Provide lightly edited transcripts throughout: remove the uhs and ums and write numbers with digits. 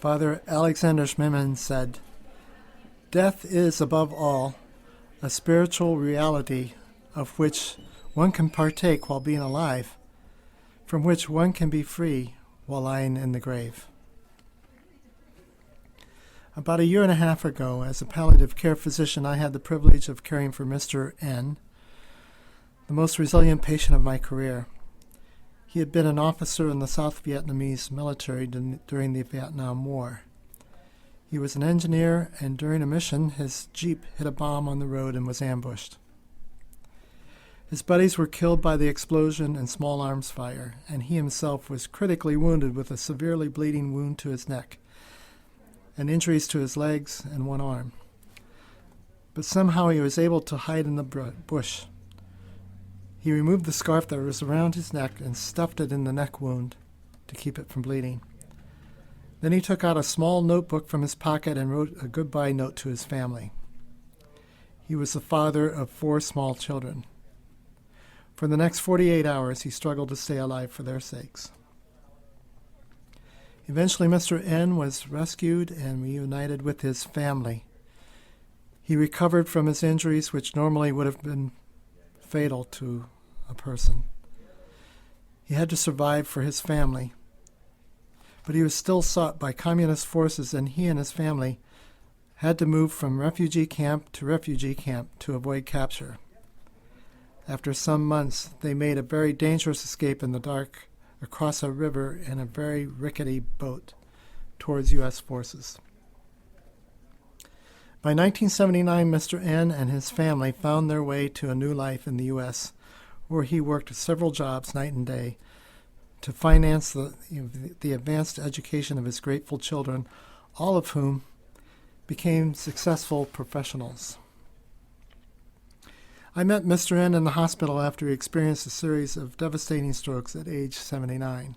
Father Alexander Schmemann said, "Death is, above all, a spiritual reality of which one can partake while being alive, from which one can be free while lying in the grave." About a year and a half ago, as a palliative care physician, I had the privilege of caring for Mr. N, the most resilient patient of my career. He had been an officer in the South Vietnamese military during the Vietnam War. He was an engineer, and during a mission, his Jeep hit a bomb on the road and was ambushed. His buddies were killed by the explosion and small arms fire, and he himself was critically wounded with a severely bleeding wound to his neck and injuries to his legs and one arm. But somehow he was able to hide in the bush. He removed the scarf that was around his neck and stuffed it in the neck wound to keep it from bleeding. Then he took out a small notebook from his pocket and wrote a goodbye note to his family. He was the father of 4 small children. For the next 48 hours, he struggled to stay alive for their sakes. Eventually, Mr. N was rescued and reunited with his family. He recovered from his injuries, which normally would have been fatal to a person. He had to survive for his family, but he was still sought by communist forces, and he and his family had to move from refugee camp to avoid capture. After some months, they made a very dangerous escape in the dark across a river in a very rickety boat towards U.S. forces. By 1979, Mr. N and his family found their way to a new life in the U.S., where he worked several jobs night and day to finance the advanced education of his grateful children, all of whom became successful professionals. I met Mr. N in the hospital after he experienced a series of devastating strokes at age 79.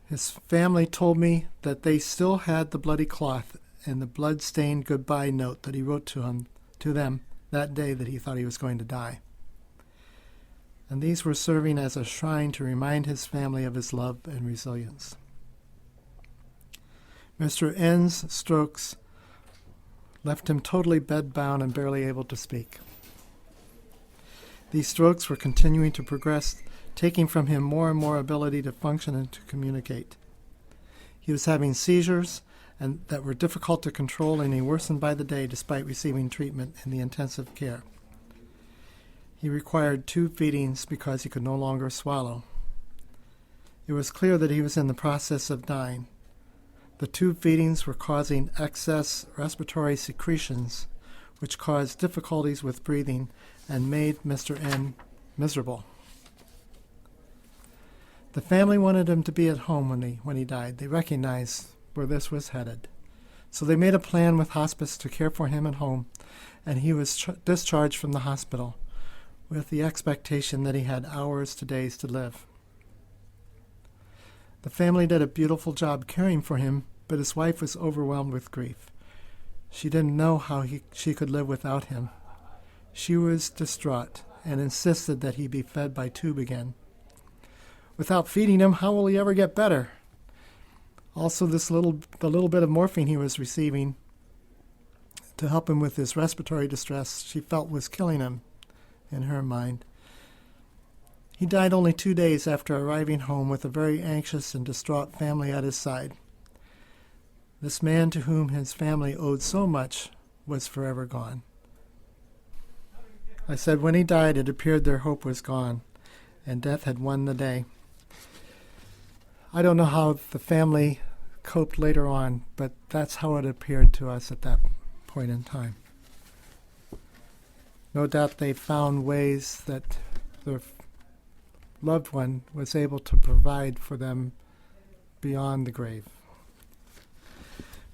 His family told me that they still had the bloody cloth and the blood-stained goodbye note that he wrote to them that day that he thought he was going to die. And these were serving as a shrine to remind his family of his love and resilience. Mr. N's strokes left him totally bedbound and barely able to speak. These strokes were continuing to progress, taking from him more and more ability to function and to communicate. He was having seizures and that were difficult to control, and he worsened by the day despite receiving treatment in the intensive care. He required tube feedings because he could no longer swallow. It was clear that he was in the process of dying. The tube feedings were causing excess respiratory secretions, which caused difficulties with breathing and made Mr. N miserable. The family wanted him to be at home when he died. They recognized where this was headed. So they made a plan with hospice to care for him at home, and he was discharged from the hospital with the expectation that he had hours to days to live. The family did a beautiful job caring for him, but his wife was overwhelmed with grief. She didn't know how she could live without him. She was distraught and insisted that he be fed by tube again. Without feeding him, how will he ever get better? Also, the little bit of morphine he was receiving to help him with his respiratory distress, she felt was killing him, in her mind. He died only 2 days after arriving home with a very anxious and distraught family at his side. This man to whom his family owed so much was forever gone. I said when he died, it appeared their hope was gone, and death had won the day. I don't know how the family coped later on, but that's how it appeared to us at that point in time. No doubt they found ways that their loved one was able to provide for them beyond the grave.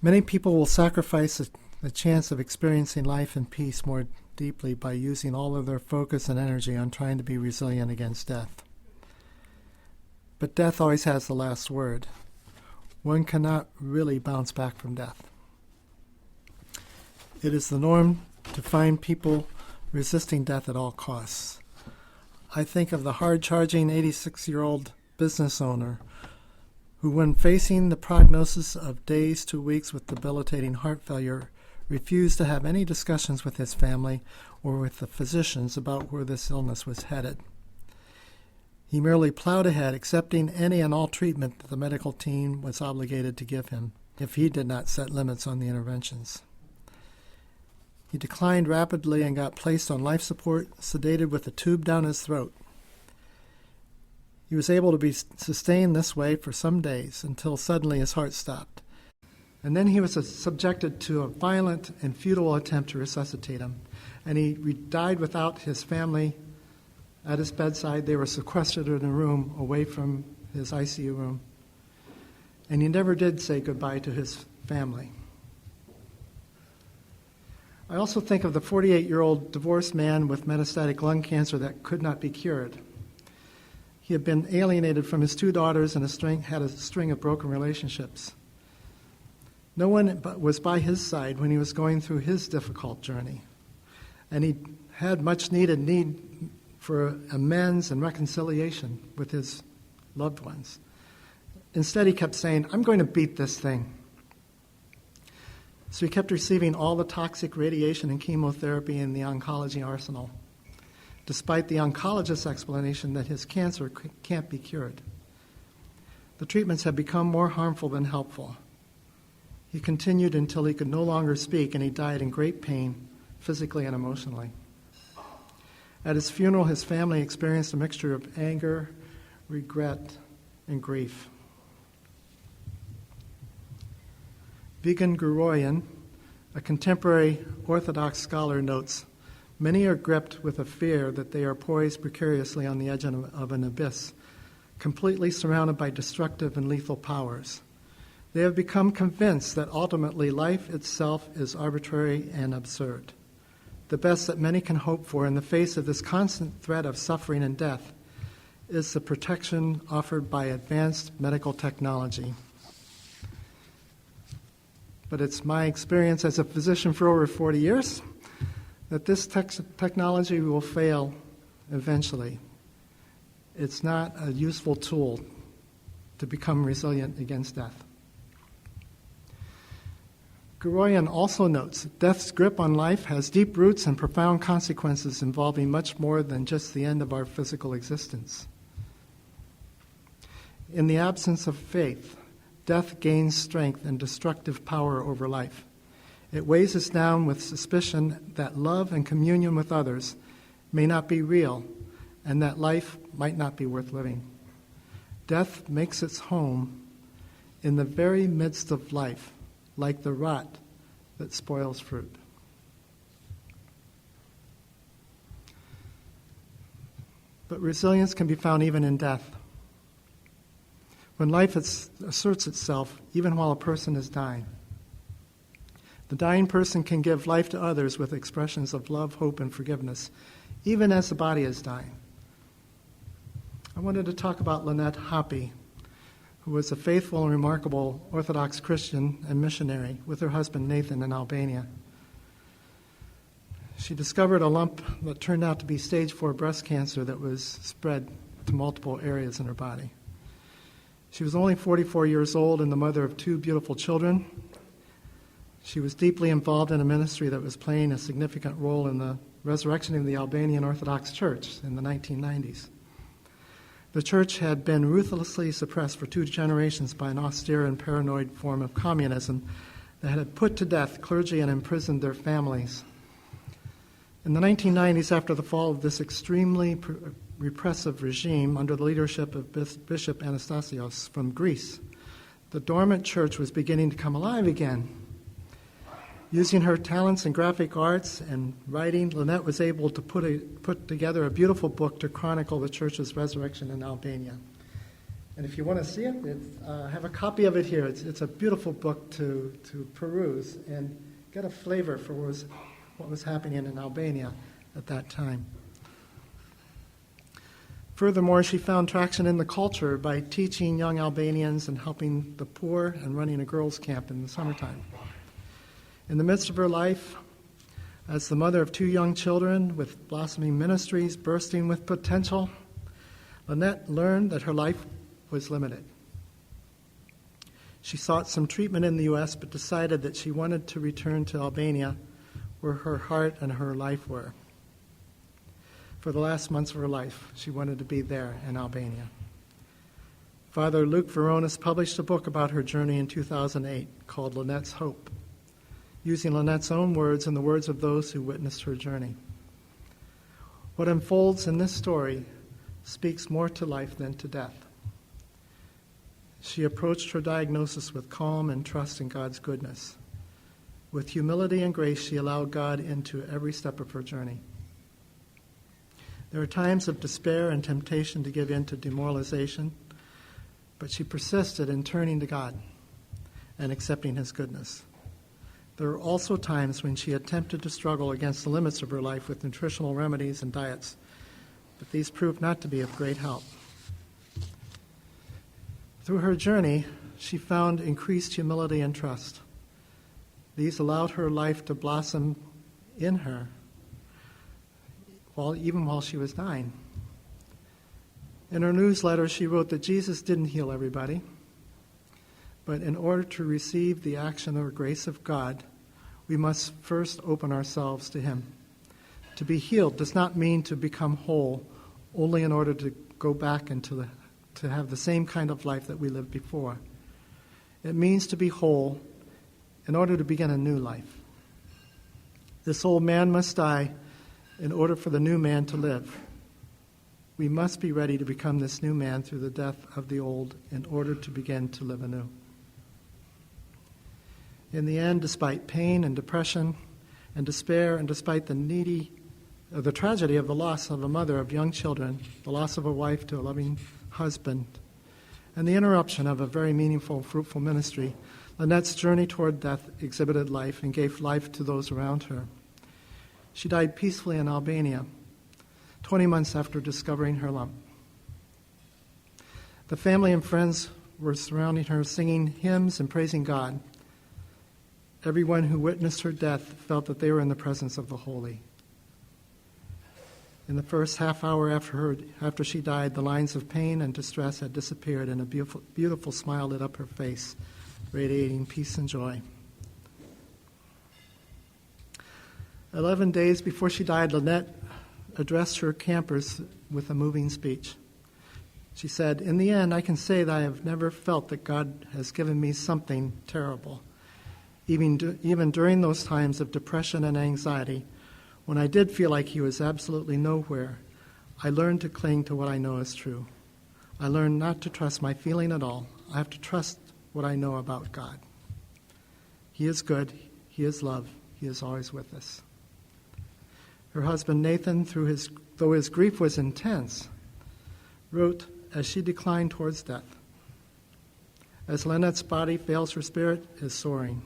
Many people will sacrifice the chance of experiencing life in peace more deeply by using all of their focus and energy on trying to be resilient against death. But death always has the last word. One cannot really bounce back from death. It is the norm to find people resisting death at all costs. I think of the hard-charging 86-year-old business owner who, when facing the prognosis of days to weeks with debilitating heart failure, refused to have any discussions with his family or with the physicians about where this illness was headed. He merely plowed ahead, accepting any and all treatment that the medical team was obligated to give him if he did not set limits on the interventions. He declined rapidly and got placed on life support, sedated with a tube down his throat. He was able to be sustained this way for some days until suddenly his heart stopped. And then he was subjected to a violent and futile attempt to resuscitate him. And he died without his family at his bedside. They were sequestered in a room away from his ICU room. And he never did say goodbye to his family. I also think of the 48-year-old divorced man with metastatic lung cancer that could not be cured. He had been alienated from his 2 daughters and had a string of broken relationships. No one was by his side when he was going through his difficult journey. And he had much need for amends and reconciliation with his loved ones. Instead, he kept saying, "I'm going to beat this thing." So he kept receiving all the toxic radiation and chemotherapy in the oncology arsenal, despite the oncologist's explanation that his cancer can't be cured. The treatments had become more harmful than helpful. He continued until he could no longer speak, and he died in great pain, physically and emotionally. At his funeral, his family experienced a mixture of anger, regret, and grief. Vigen Guroian, a contemporary Orthodox scholar, notes, "Many are gripped with a fear that they are poised precariously on the edge of an abyss, completely surrounded by destructive and lethal powers. They have become convinced that ultimately life itself is arbitrary and absurd. The best that many can hope for in the face of this constant threat of suffering and death is the protection offered by advanced medical technology. But it's my experience as a physician for over 40 years that this technology will fail eventually. It's not a useful tool to become resilient against death." Guroian also notes that death's grip on life has deep roots and profound consequences involving much more than just the end of our physical existence. In the absence of faith, death gains strength and destructive power over life. It weighs us down with suspicion that love and communion with others may not be real and that life might not be worth living. Death makes its home in the very midst of life, like the rot that spoils fruit. But resilience can be found even in death. When life asserts itself, even while a person is dying. The dying person can give life to others with expressions of love, hope, and forgiveness, even as the body is dying. I wanted to talk about Lynette Hoppe, who was a faithful and remarkable Orthodox Christian and missionary with her husband Nathan in Albania. She discovered a lump that turned out to be stage 4 breast cancer that was spread to multiple areas in her body. She was only 44 years old and the mother of 2 beautiful children. She was deeply involved in a ministry that was playing a significant role in the resurrection of the Albanian Orthodox Church in the 1990s. The church had been ruthlessly suppressed for 2 generations by an austere and paranoid form of communism that had put to death clergy and imprisoned their families. In the 1990s, after the fall of this extremely repressive regime under the leadership of Bishop Anastasios from Greece, the dormant church was beginning to come alive again. Using her talents in graphic arts and writing, Lynette was able to put together a beautiful book to chronicle the church's resurrection in Albania. And if you want to see it, I have a copy of it here. It's a beautiful book to peruse and get a flavor for what was happening in Albania at that time. Furthermore, she found traction in the culture by teaching young Albanians and helping the poor and running a girls' camp in the summertime. In the midst of her life, as the mother of 2 young children with blossoming ministries bursting with potential, Lynette learned that her life was limited. She sought some treatment in the U.S., but decided that she wanted to return to Albania, where her heart and her life were. For the last months of her life, she wanted to be there in Albania. Father Luke Veronis published a book about her journey in 2008 called Lynette's Hope, using Lynette's own words and the words of those who witnessed her journey. What unfolds in this story speaks more to life than to death. She approached her diagnosis with calm and trust in God's goodness. With humility and grace, she allowed God into every step of her journey. There are times of despair and temptation to give in to demoralization, but she persisted in turning to God and accepting His goodness. There are also times when she attempted to struggle against the limits of her life with nutritional remedies and diets, but these proved not to be of great help. Through her journey, she found increased humility and trust. These allowed her life to blossom in her, even while she was dying. In her newsletter, she wrote that Jesus didn't heal everybody, but in order to receive the action or grace of God, we must first open ourselves to Him. To be healed does not mean to become whole only in order to go back to have the same kind of life that we lived before. It means to be whole in order to begin a new life. This old man must die in order for the new man to live. We must be ready to become this new man through the death of the old in order to begin to live anew. In the end, despite pain and depression and despair, and despite the tragedy of the loss of a mother of young children, the loss of a wife to a loving husband, and the interruption of a very meaningful, fruitful ministry, Lynette's journey toward death exhibited life and gave life to those around her. She died peacefully in Albania, 20 months after discovering her lump. The family and friends were surrounding her, singing hymns and praising God. Everyone who witnessed her death felt that they were in the presence of the holy. In the first half hour after she died, the lines of pain and distress had disappeared, and a beautiful smile lit up her face, radiating peace and joy. 11 days before she died, Lynette addressed her campers with a moving speech. She said, "In the end, I can say that I have never felt that God has given me something terrible. Even during those times of depression and anxiety, when I did feel like He was absolutely nowhere, I learned to cling to what I know is true. I learned not to trust my feeling at all. I have to trust what I know about God. He is good. He is love. He is always with us." Her husband Nathan, though his grief was intense, wrote as she declined towards death, "As Lynette's body fails, her spirit is soaring.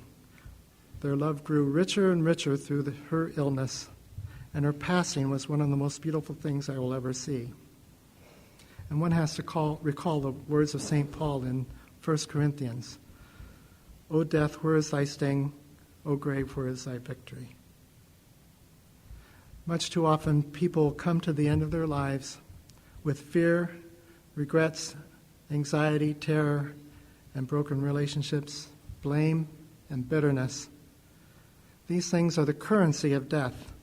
Their love grew richer and richer through her illness, and her passing was one of the most beautiful things I will ever see." And one has to recall the words of St. Paul in 1 Corinthians, "O death, where is thy sting? O grave, where is thy victory?" Much too often, people come to the end of their lives with fear, regrets, anxiety, terror, and broken relationships, blame, and bitterness. These things are the currency of death,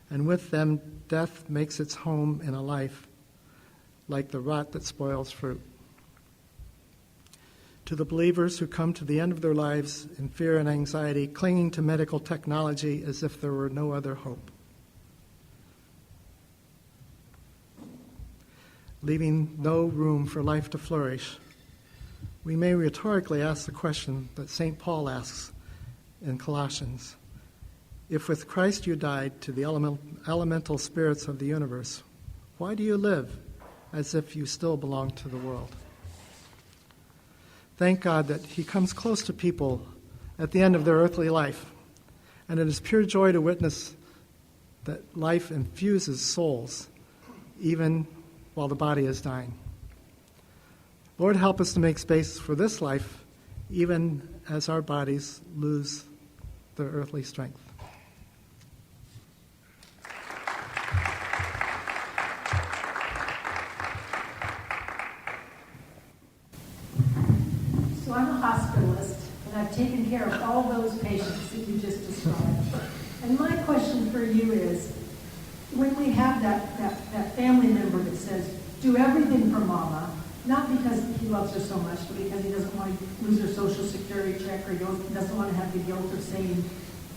and with them, death makes its home in a life like the rot that spoils fruit. To the believers who come to the end of their lives in fear and anxiety, clinging to medical technology as if there were no other hope, leaving no room for life to flourish, we may rhetorically ask the question that St. Paul asks in Colossians: "If with Christ you died to the elemental spirits of the universe, why do you live as if you still belong to the world?" Thank God that He comes close to people at the end of their earthly life, and it is pure joy to witness that life infuses souls, even while the body is dying. Lord, help us to make space for this life, even as our bodies lose their earthly strength. So I'm a hospitalist, and I've taken care of all those patients that you just described. And my question for you is, when we have that family member that says, do everything for mama, not because he loves her so much, but because he doesn't want to lose her Social Security check, or he doesn't want to have the guilt of saying,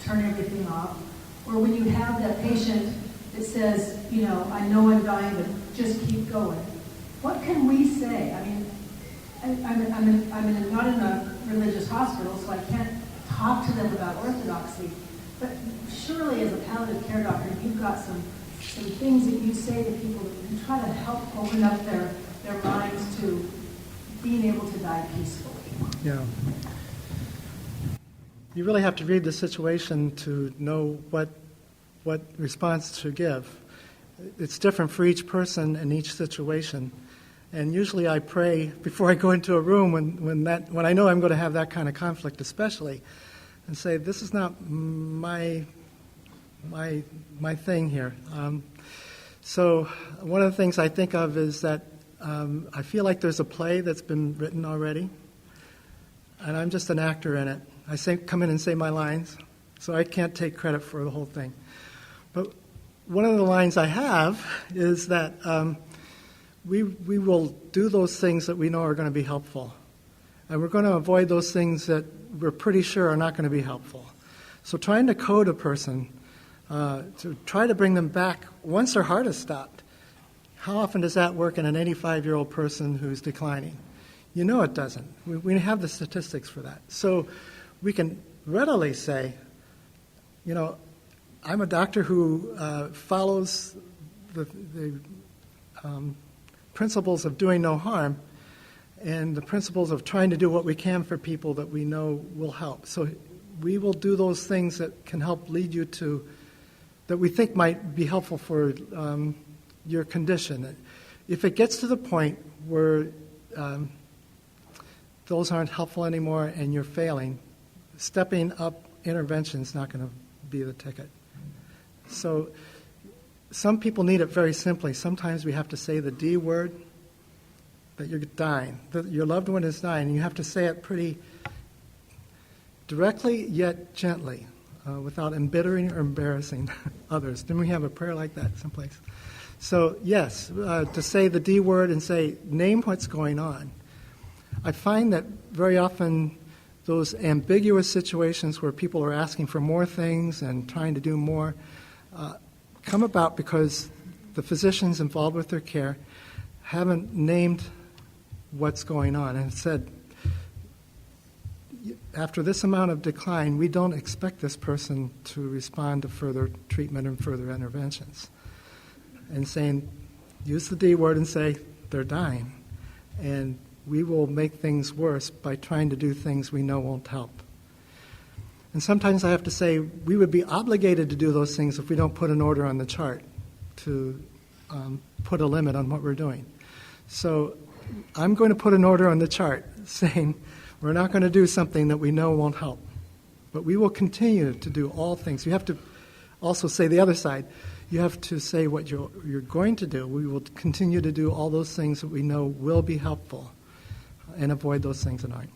turn everything off. Or when you have that patient that says, I know I'm dying, but just keep going. What can we say? I mean, I'm not in a religious hospital, so I can't talk to them about orthodoxy. But surely as a palliative care doctor, you've got some things that you say to people that you try to help open up their minds to being able to die peacefully. Yeah. You really have to read the situation to know what response to give. It's different for each person in each situation. And usually I pray before I go into a room when I know I'm going to have that kind of conflict, especially, and say, this is not my thing here. So one of the things I think of is that I feel like there's a play that's been written already, and I'm just an actor in it. I come in and say my lines, so I can't take credit for the whole thing. But one of the lines I have is that we will do those things that we know are going to be helpful, and we're going to avoid those things that we're pretty sure are not going to be helpful. So trying to code a person, to try to bring them back once their heart has stopped. How often does that work in an 85-year-old person who's declining? You know it doesn't. We have the statistics for that. So we can readily say, I'm a doctor who follows the principles of doing no harm and the principles of trying to do what we can for people that we know will help. So we will do those things that can help lead you to, that we think might be helpful for your condition. If it gets to the point where those aren't helpful anymore and you're failing, stepping up intervention is not going to be the ticket. So some people need it very simply. Sometimes we have to say the D word, that you're dying, that your loved one is dying, and you have to say it pretty directly yet gently, without embittering or embarrassing others. Didn't we have a prayer like that someplace? So yes, to say the D word and say, name what's going on. I find that very often those ambiguous situations where people are asking for more things and trying to do more come about because the physicians involved with their care haven't named what's going on and said, after this amount of decline, we don't expect this person to respond to further treatment and further interventions. And saying, use the D word and say, they're dying. And we will make things worse by trying to do things we know won't help. And sometimes I have to say, we would be obligated to do those things if we don't put an order on the chart to put a limit on what we're doing. So I'm going to put an order on the chart saying, we're not going to do something that we know won't help. But we will continue to do all things. You have to also say the other side. You have to say what you're going to do. We will continue to do all those things that we know will be helpful and avoid those things that aren't.